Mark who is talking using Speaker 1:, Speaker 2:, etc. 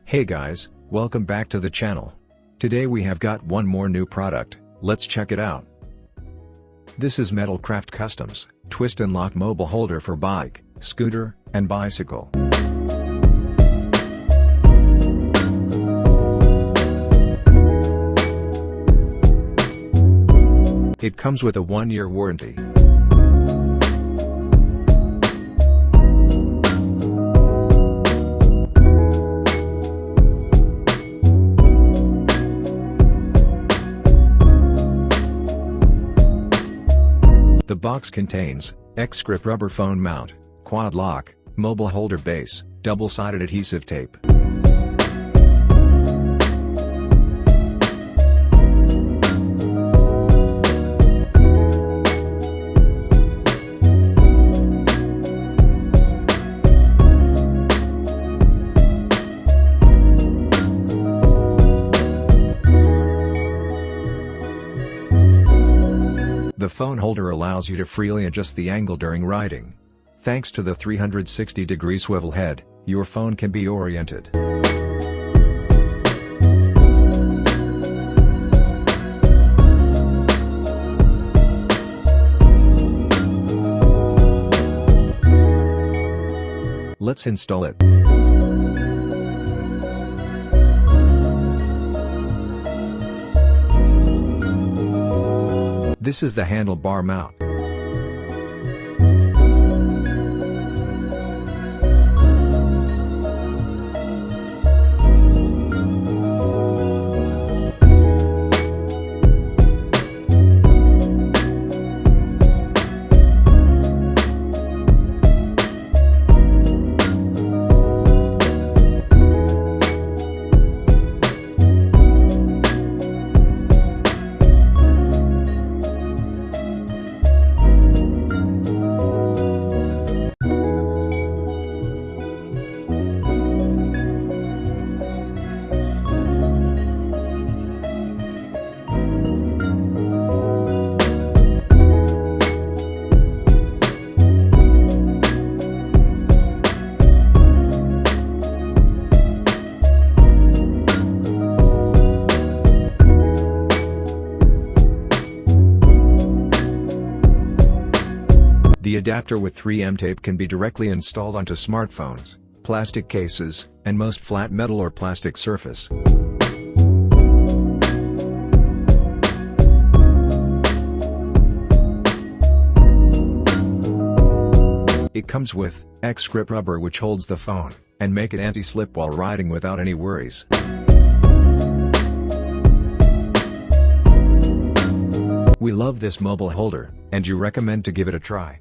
Speaker 1: Hey guys, welcome back to the channel. Today we have got one more new product, let's check it out. This is Metalcraft Customs, twist and lock mobile holder for bike, scooter, and bicycle. It comes with a 1-year warranty. The box contains X-grip rubber phone mount, quad lock, mobile holder base, double-sided adhesive tape. The phone holder allows you to freely adjust the angle during riding. Thanks to the 360-degree swivel head, your phone can be oriented. Let's install it. This is the handlebar mount. The adapter with 3M tape can be directly installed onto smartphones, plastic cases, and most flat metal or plastic surface. It comes with X-grip rubber which holds the phone, and make it anti-slip while riding without any worries. We love this mobile holder, and you recommend to give it a try.